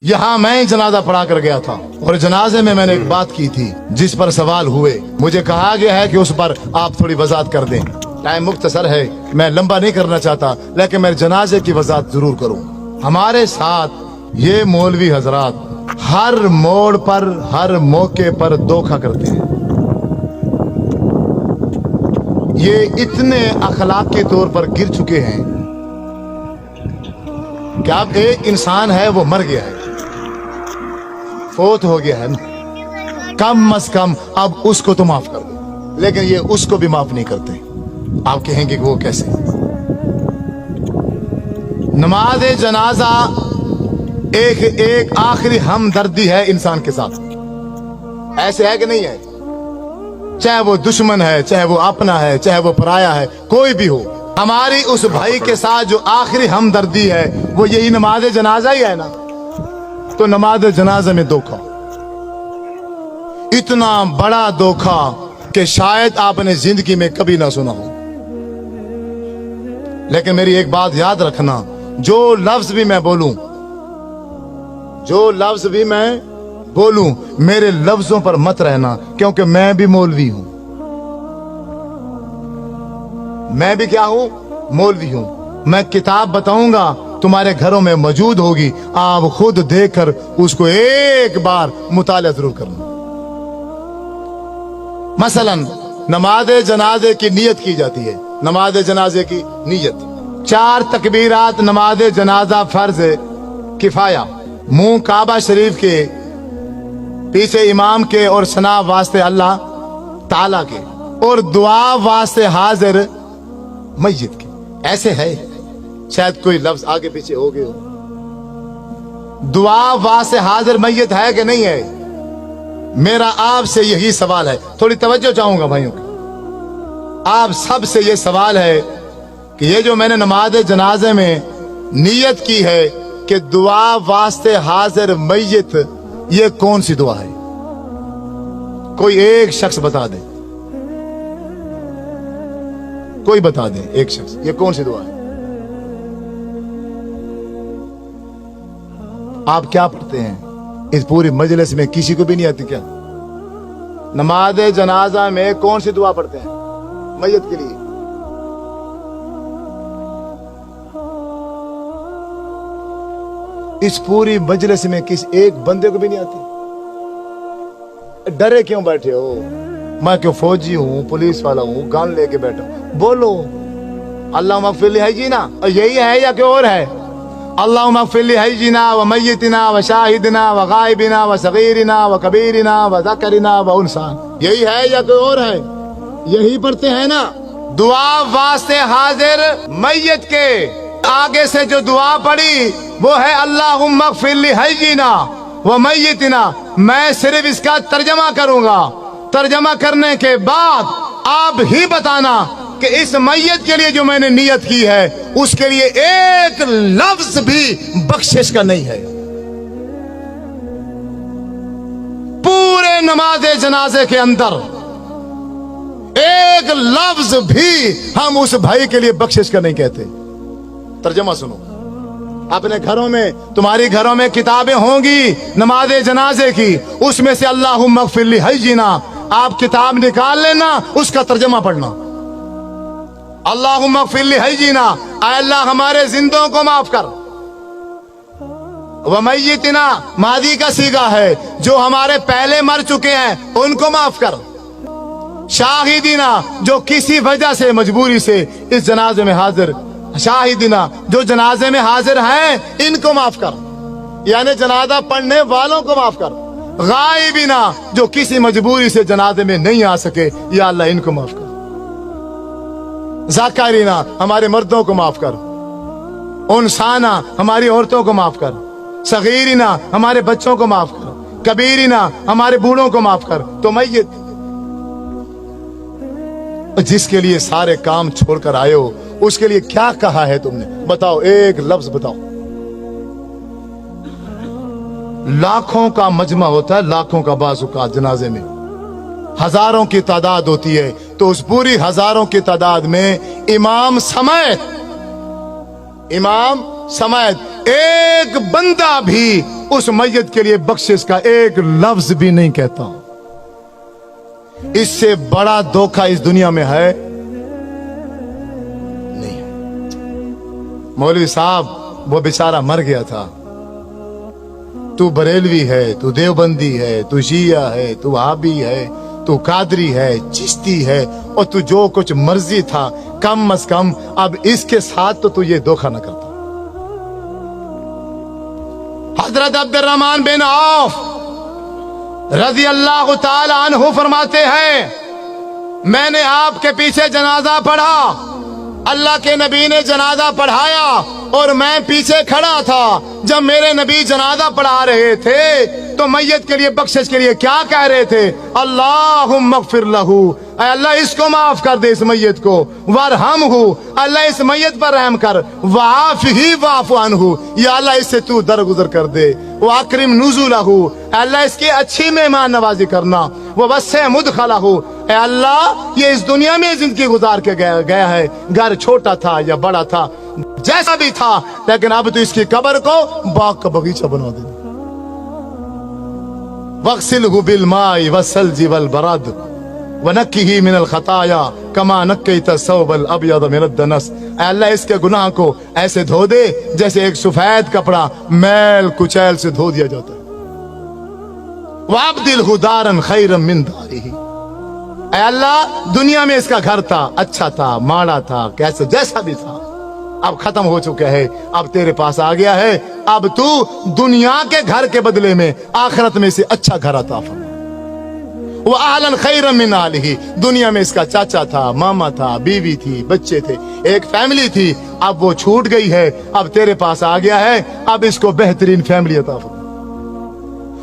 यहाँ मैं जनाजा पढ़ा कर गया था और जनाजे में मैंने एक बात की थी जिस पर सवाल हुए। मुझे कहा गया है कि उस पर आप थोड़ी वजाहत कर दें। टाइम मुख्तसर है, मैं लंबा नहीं करना चाहता, लेकिन मैं जनाजे की वजाहत जरूर करूं। हमारे साथ ये मौलवी हजरात हर मोड़ पर, हर मौके पर धोखा करते हैं। ये इतने अखलाकी तौर पर गिर चुके हैं कि अब एक इंसान है वो मर गया है, फोत हो गया है, कम अज कम अब उसको तो माफ कर दो, लेकिन ये उसको भी माफ नहीं करते। आप कहेंगे कि वो कैसे? नमाज जनाजा एक आखिरी हमदर्दी है इंसान के साथ। ऐसे है कि नहीं है? चाहे वो दुश्मन है, चाहे वो अपना है, चाहे वो पराया है, कोई भी हो, हमारी उस भाई के साथ जो आखिरी हमदर्दी है वो यही नमाज जनाजा ही है ना। तो नमाज जनाजा में धोखा, इतना बड़ा धोखा कि शायद आपने जिंदगी में कभी ना सुना हो। लेकिन मेरी एक बात याद रखना, जो लफ्ज भी मैं बोलूं, जो लफ्ज भी मैं बोलूं, मेरे लफ्जों पर मत रहना, क्योंकि मैं भी मौलवी हूं। मैं भी क्या हूं? मौलवी हूं। मैं किताब बताऊंगा, तुम्हारे घरों में मौजूद होगी, आप खुद देखकर उसको एक बार मुताला जरूर करना। मसलन नमाज जनाजे की नियत की जाती है। नमाज जनाजे की नियत 4 तकबीरात नमाज जनाजा फर्ज किफाया। मुंह काबा शरीफ के, पीछे इमाम के और सना वास्ते अल्लाह ताला के, और दुआ वास्ते हाजिर मस्जिद के। ऐसे है, शायद कोई लफ्ज आगे पीछे हो गए हो। दुआ वास्ते हाजिर मस्जिद है कि नहीं है? मेरा आपसे यही सवाल है, थोड़ी तवज्जो चाहूंगा भाइयों की। आप सब से ये सवाल है कि ये जो मैंने नमाज जनाजे में नियत की है कि दुआ वास्ते हाजिर मस्जिद, ये कौन सी दुआ है? कोई एक शख्स बता दे, कोई बता दे, एक शख्स, ये कौन सी दुआ है? आप क्या पढ़ते हैं? इस पूरी मजलिस में किसी को भी नहीं आती क्या? नमाज जनाजा में कौन सी दुआ पढ़ते हैं मय्यत के लिए? इस पूरी मजलिस में किस एक बंदे को भी नहीं आती? डरे क्यों बैठे हो? मैं क्यों फौजी हूं, पुलिस वाला हूं, गन लेके बैठा हूं? बोलो अल्लाह मगफिर है जी ना, यही है या कोई और है? अल्लाह मगफिर है जीना व मय्यतिना व शाहिदना व गायबिना व सगीरिना व कबीरिना व ज़करिना व उनसा, यही है या कोई और है? यही पढ़ते हैं ना। दुआ वास्ते हाजिर मय्यत के आगे से जो दुआ पड़ी वो है अल्लाहुम्मा मगफिर है जीना व मय्यतिना। मैं सिर्फ इसका तर्जमा करूंगा, तर्जमा करने के बाद आप ही बताना कि इस मय्यत के लिए जो मैंने नियत की है उसके लिए एक लफ्ज भी बख्शिश का नहीं है। पूरे नमाज जनाजे के अंदर एक लफ्ज भी हम उस भाई के लिए बख्शिश का नहीं कहते। तर्जमा सुनो, अपने घरों में, तुम्हारी घरों में किताबें होंगी नमाज जनाजे की, उसमें से अल्लाहुम्मा मगफिर है जीना, आप किताब निकाल लेना, उसका तर्जमा पढ़ना। अल्लाहुम्मा मगफिर है जीना, ऐ अल्लाह हमारे जिंदों को माफ कर। व मय्यतिना मादी का सीगा है, जो हमारे पहले मर चुके हैं उनको माफ कर। शाहिदीना, जो किसी वजह से मजबूरी से इस जनाजे में हाजिर, शाहिदीना जो जनाजे में हाजिर हैं इनको माफ कर, यानी जनाजा पढ़ने वालों को माफ कर। गायबिना, जो किसी मजबूरी से जनाजे में नहीं आ सके, या अल्लाह इनको माफ कर। ज़करीना, हमारे मर्दों को माफ कर। उनसाना, हमारी औरतों को माफ कर। सगीरिना, हमारे बच्चों को माफ कर। कबीरिना, हमारे बूढ़ों को माफ कर। तो मय्यत, जिसके लिए सारे काम छोड़कर आए हो, उसके लिए क्या कहा है तुमने? बताओ, एक लफ्ज बताओ। लाखों का मजमा होता है, लाखों का बाज़ुकात जनाजे में हजारों की तादाद होती है, तो उस पूरी हजारों की तादाद में इमाम समेत एक बंदा भी उस मैयत के लिए बख्शिश का एक लफ्ज भी नहीं कहता। इससे बड़ा धोखा इस दुनिया में है नहीं है। मौलवी साहब वो बेचारा मर गया था, तू बरेलवी है, तू देवबंदी है, तू शिया है, तू वहाबी है, तू कादरी है, चिश्ती है, और तू जो कुछ मर्जी था, कम अज कम अब इसके साथ तो तू ये धोखा न करता। हजरत अब्दुर्रहमान बिन औफ रजी अल्लाह ताला अन्हु फरमाते हैं, मैंने आपके पीछे जनाजा पढ़ा, अल्लाह के नबी ने जनाजा पढ़ाया और मैं पीछे खड़ा था। जब मेरे नबी जनाजा पढ़ा रहे थे तो मैयत के लिए बख्शिश के लिए क्या कह रहे थे? अल्लाहुम्मा अग़फ़िर लहू, अल्लाह इसको माफ कर दे, इस मैयत को, वरहमहू, अल्लाह इस मैयत पर रहम कर, वाफ़िही वाफ़ु अन्हु, या अल्लाह इससे तू दरगुजर कर दे, वाकरिम नुज़ुलहू, अल्लाह इसकी अच्छी मेहमान नवाजी करना, ववस्से मुदखलहू, अल्लाह ये इस दुनिया में जिंदगी गुजार के गया है, घर छोटा था या बड़ा था, जैसा भी था, लेकिन अब तो इसकी कब्र को बाग का बगीचा बना दे। वग़सिलहु बिलमाई वस्सल्जी वलबरद वनक्किही मिनल खताया कमा नक्कैता सौबल अबयद मिनद दनस, अल्लाह इसके गुनाह को ऐसे धो दे जैसे एक सफेद कपड़ा मैल कुचैल से धो दिया जाता है। वअब्दिलहु दारन खैरन मिन दारिही, अल्लाह दुनिया में इसका घर था, अच्छा था, माड़ा था, कैसे जैसा भी था, अब खत्म हो चुका है, अब तेरे पास आ गया है, अब तू दुनिया के घर के बदले में आखिरत में से अच्छा घर अता फरमा। वो आहलन खैरन मिन आलिही, दुनिया में इसका चाचा था, मामा था, बीवी थी, बच्चे थे, एक फैमिली थी, अब वो छूट गई है, अब तेरे पास आ गया है, अब इसको बेहतरीन फैमिली अता फरमा।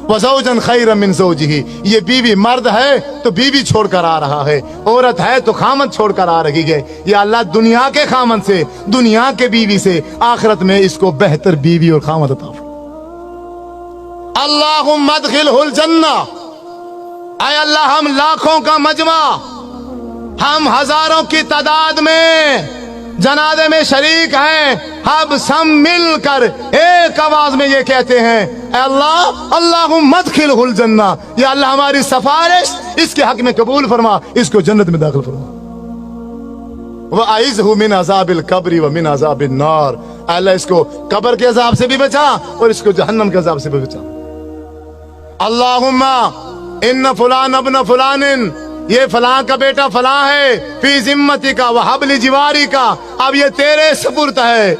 वज़ौजन खैरन मिन ज़ौजिही, ये बीवी मर्द है तो बीवी छोड़कर आ रहा है, औरत है तो खामद छोड़कर आ रही है, या अल्लाह दुनिया के खामद से, दुनिया के बीवी से आखिरत में इसको बेहतर बीवी और खामद अता फरमा। अल्लाहुम्मा अदखिलहुल जन्ना, ऐ अल्लाह हम लाखों का मजमा, हम हजारों की तादाद में जनाजे में शरीक हैं, हम सब मिलकर एक आवाज में ये कहते हैं, अल्लाह अल्लाहुम्मा अदखिलहुल जन्ना, या अल्लाह हमारी सिफारिश इसके हक में कबूल फरमा, इसको जन्नत में दाखिल फरमा। व अइज़हु मिन अज़ाबिल कब्रि व मिन अज़ाबिन नार, अल्लाह इसको कब्र के अजाब से भी बचा और इसको जहन्नम के अजाब से भी बचा। अल्लाहुम्मा इन्न फुलान अब्न फुलानिन, ये फलां का बेटा फलां है, फी जिम्मती का व हब्ल जिवारी का, अब ये तेरे सुपुर्द है,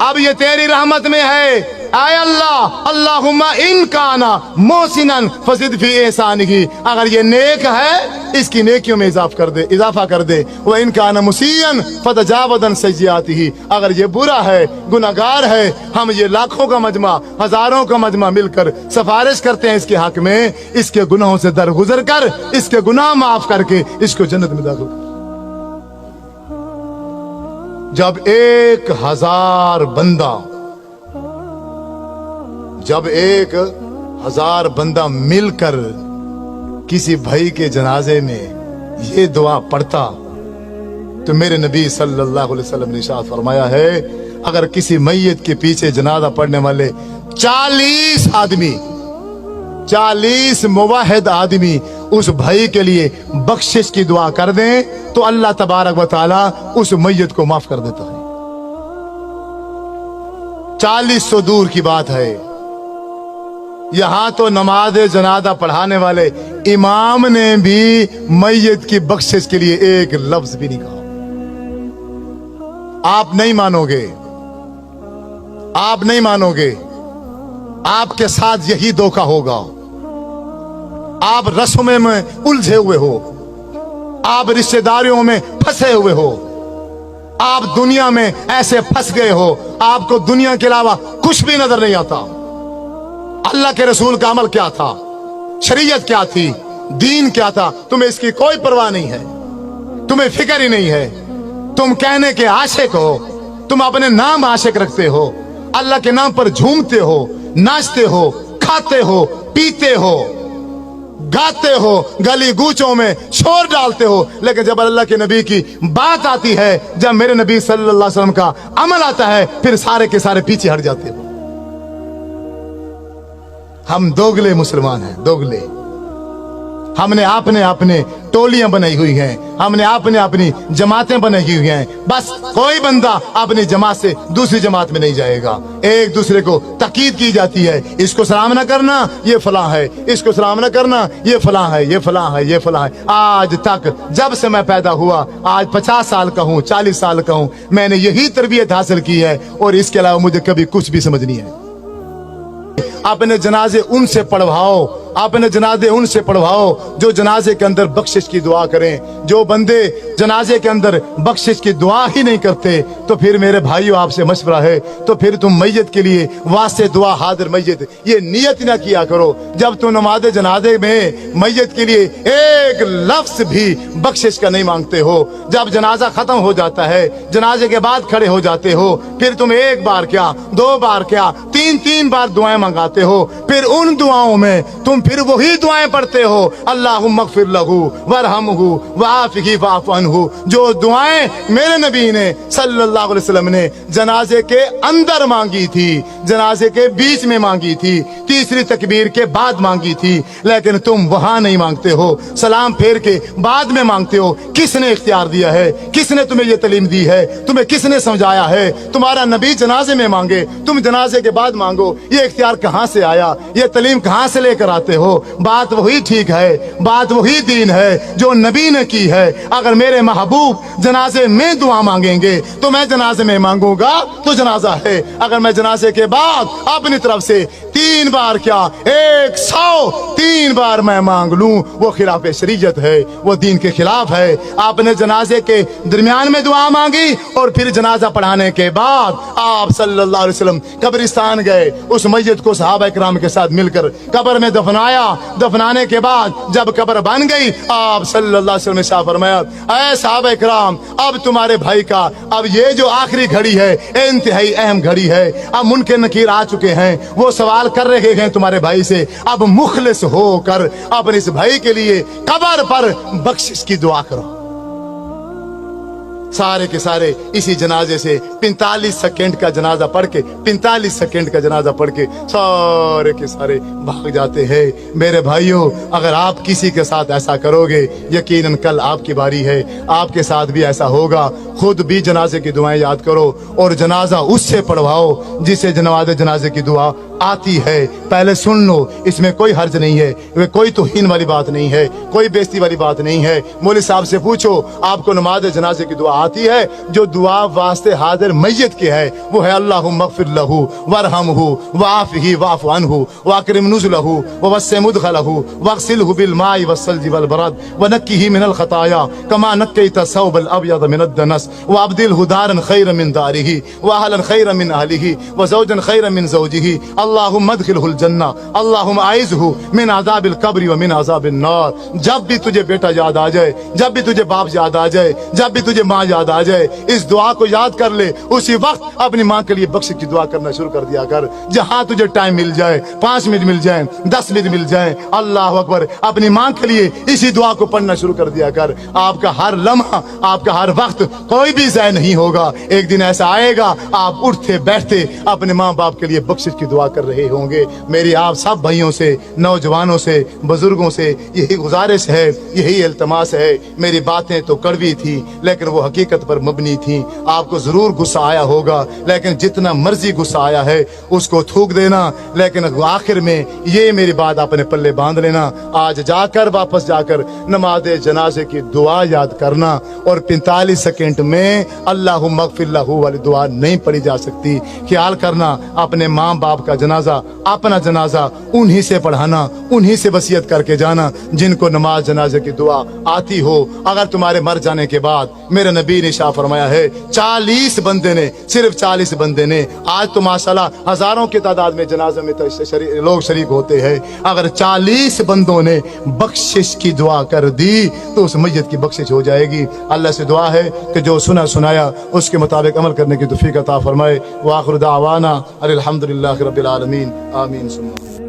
अब ये तेरी रहमत में है। आय अल्लाह अल्लाहुम्मा इन काना मोहसिनन फज़िद फी एहसानिही, अगर ये नेक है इसकी नेकियों में इजाफा कर दे, वो इन काना मुसीयन फतजावदन सय्यातिही, अगर ये बुरा है, गुनाहगार है, हम ये लाखों का मजमा, हजारों का मजमा मिलकर सिफारिश करते हैं इसके हक में, इसके गुनाहों से दरगुजर कर, इसके गुनाह माफ करके इसको जन्नत में दाखिल कर। जब 1000 बंदा, जब 1000 बंदा मिलकर किसी भाई के जनाजे में ये दुआ पढ़ता, तो मेरे नबी सल्लल्लाहु अलैहि वसल्लम ने इरशाद फरमाया है, अगर किसी मैयत के पीछे जनाजा पढ़ने वाले 40 आदमी, 40 मुवाहिद आदमी उस भाई के लिए बख्शिश की दुआ कर दें तो अल्लाह तबारक व तआला उस मैयत को माफ कर देता है। 40 तो दूर की बात है, यहां तो नमाज जनाजा पढ़ाने वाले इमाम ने भी मैयत की बख्शिश के लिए एक लफ्ज भी नहीं कहा। आप नहीं मानोगे, आप नहीं मानोगे, आपके साथ यही धोखा होगा। आप रस्मों में उलझे हुए हो, आप रिश्तेदारियों में फंसे हुए हो, आप दुनिया में ऐसे फंस गए हो, आपको दुनिया के अलावा कुछ भी नजर नहीं आता। अल्लाह के रसूल का अमल क्या था, शरीयत क्या थी, दीन क्या था, तुम्हें इसकी कोई परवाह नहीं है, तुम्हें फिक्र ही नहीं है। तुम कहने के आशिक हो, तुम अपने नाम आशिक रखते हो, अल्लाह के नाम पर झूमते हो, नाचते हो, खाते हो, पीते हो, गाते हो, गली गूचों में शोर डालते हो, लेकिन जब अल्लाह के नबी की बात आती है, जब मेरे नबी सल्लल्लाहु अलैहि वसल्लम का अमल आता है, फिर सारे के सारे पीछे हट जाते हो। हम दोगले मुसलमान हैं, दोगले। हमने अपने अपने टोलियां बनाई हुई हैं, हमने अपने अपनी जमातें बनाई हुई हैं। बस कोई बंदा अपनी जमात से दूसरी जमात में नहीं जाएगा। एक दूसरे को ताकीद की जाती है, इसको सलाम न करना ये फलां है, इसको सलाम न करना ये फलां है, ये फलां है, ये फलां है। आज तक जब से मैं पैदा हुआ, आज 50 साल का हूँ, 40 साल का हूँ, मैंने यही तरबियत हासिल की है और इसके अलावा मुझे कभी कुछ भी समझ नहीं है। अपने जनाजे उनसे पढ़वाओ, अपने जनाजे उनसे पढ़वाओ जो जनाजे के अंदर बख्शिश की दुआ करें। जो बंदे जनाजे के अंदर बख्शिश की दुआ ही नहीं करते, तो फिर मेरे भाइयों आपसे मशवरा है, तो फिर तुम मैयत के लिए वास्ते दुआ हाजिर मैयत ये नियत ना किया करो। जब तुम नमाज जनाजे में मैयत के लिए एक लफ्ज भी बख्शिश का नहीं मांगते हो, जब जनाजा खत्म हो जाता है, जनाजे के बाद खड़े हो जाते हो, फिर तुम एक बार क्या, 2 बार क्या, 3 बार दुआएं मंगाते हो। फिर उन दुआओं में तुम फिर वही दुआएं पढ़ते हो, अल्लाहुम्मा अग़फ़िर लहू वरहमहू वआफ़िही वअफ़ु अन्हु। जो दुआएं मेरे नबी ने सल्लल्लाहु अलैहि वसल्लम ने जनाजे के अंदर मांगी थी, जनाजे के बीच में मांगी थी, तीसरी तकबीर के बाद मांगी थी, लेकिन तुम वहां नहीं मांगते हो, सलाम फेर के बाद में मांगते हो। किसने इख्तियार दिया है? किसने तुम्हें ये तालीम दी है? तुम्हें किसने समझाया है? तुम्हारा नबी जनाजे में मांगे, तुम जनाजे के बाद मांगो। ये इख्तियार कहां से आया? ये तालीम कहां से लेकर आते हो? बात वही ठीक है, बात वही दीन है जो नबी ने की है। अगर मेरे महबूब जनाजे में दुआ मांगेंगे तो मैं जनाजे में मांगूंगा तो जनाजा है। अगर मैं जनाजे के बाद अपनी तरफ से 3 बार क्या 103 बार मैं मांग लूं, वो खिलाफ शरीयत है, वो दीन के खिलाफ है। आपने जनाजे के दरमियान में दुआ मांगी और फिर जनाजा पढ़ाने के बाद आप सल्लल्लाहु अलैहि वसल्लम कब्रिस्तान गए, उस मस्जिद को सहाबा इकराम के साथ मिलकर कब्र में दफनाया। दफनाने के बाद जब कब्र बन गई, आप सल्लल्लाहु अलैहि वसल्लम ने शाह फरमाया, ऐ सहाबा इकराम, अब तुम्हारे भाई का अब ये जो आखिरी घड़ी है, इंतहाई अहम घड़ी है। अब मुनकर नकीर आ चुके हैं, वो सवाल कर रहे हैं तुम्हारे भाई से। अब मुखलिस होकर अपने इस भाई के लिए कब्र पर बख्शिश की दुआ करो। सारे के सारे इसी जनाजे से 45 सेकंड का जनाजा पढ़ के, 45 सेकंड का जनाजा पढ़ के सारे के सारे भाग जाते हैं। मेरे भाइयों, अगर आप किसी के साथ ऐसा करोगे, यकीनन कल आपकी बारी है, आपके साथ भी ऐसा होगा। खुद भी जनाजे की दुआएं याद करो और जनाजा उससे पढ़वाओ जिसे जनाजे की दुआ आती है। पहले सुन लो, इसमें कोई हर्ज नहीं है, वे कोई तौहीन वाली बात नहीं है, कोई बेइज्जती वाली बात नहीं है। मौलवी साहब से पूछो, आपको नमाज जनाजे की दुआ आती है? जो दुआ वास्ते हाजिर मैयत के है वो है अल्लाहुम्मा अग़फ़िर लहू वरहमहू वआफ़िही वअफ़ु अन्हु वअकरिम नुज़ुलहू ववस्सिअ मुदख़लहू वग़सिलहू बिलमाइ वस्सल्जि वलबरद वनक्किही मिनल ख़ताया कमा नक्कैता सौबल अब्यद मिनद दनस वअब्दिलहू दारन ख़ैरन मिन दारिही वअहलन ख़ैरन मिन अहलिही वज़ौजन ख़ैरन मिन ज़ौजिही अल्लाहुम्मा अदखिलहुल जन्ना अल्लाहुम्मा आइज़हू मिन अज़ाबिल क़ब्रि व मिन अज़ाबिन नार। जब भी तुझे बेटा याद आ जाए, जब भी तुझे बाप याद आ जाए, जब भी तुझे माँ याद आ जाए, इस दुआ को याद कर ले। उसी वक्त अपनी माँ के लिए बख्शिश की दुआ करना शुरू कर दिया कर। जहां तुझे टाइम मिल जाए, 5 मिनट मिल जाए, 10 मिनट मिल जाए, अल्लाह अकबर, अपनी माँ के लिए इसी दुआ को पढ़ना शुरू कर दिया कर। आपका हर लम्हा, आपका हर वक्त कोई भी ज़ाया नहीं होगा। एक दिन ऐसा आएगा, आप उठते बैठते अपने माँ बाप के लिए बख्शिश की दुआ कर रहे होंगे। मेरी आप सब भाइयों से, नौजवानों से, बुजुर्गों से यही गुजारिश है, यही इल्तमास है। मेरी बातें तो कड़वी थी लेकिन वो हकीकत पर मबनी थी। आपको जरूर गुस्सा आया होगा, लेकिन जितना मर्जी गुस्सा आया है उसको थूक देना, लेकिन आखिर में ये मेरी बात अपने पल्ले बांध लेना। आज जाकर वापस जाकर नमाज जनाजे की दुआ याद करना और 45 सेकंड में अल्लाहुम्मा अग़फ़िर लहू वाली दुआ नहीं पढ़ी जा सकती। ख्याल करना, अपने माँ बाप का जनाजा, अपना जनाजा उन्हीं से पढ़ाना, उन्हीं से वसीयत करके जाना जिनको नमाज जनाजे की दुआ आती हो। अगर तुम्हारे मर जाने के बाद, मेरे नबी ने शाह फरमाया है, 40 बंदे ने, सिर्फ 40 बंदे ने, आज तो माशाल्लाह हजारों की तादाद में जनाजे में तो लोग शरीक होते हैं, अगर 40 बंदों ने बख्शिश की दुआ कर दी तो उस मैयत की बख्शिश हो जाएगी। अल्लाह से दुआ है कि जो सुना सुनाया उसके मुताबिक अमल करने की तौफीक अता फरमाए। व आखिर दावाना अनिल हम्दुलिल्लाहि रब्बिल आलमीन। आमीन सुम्मा।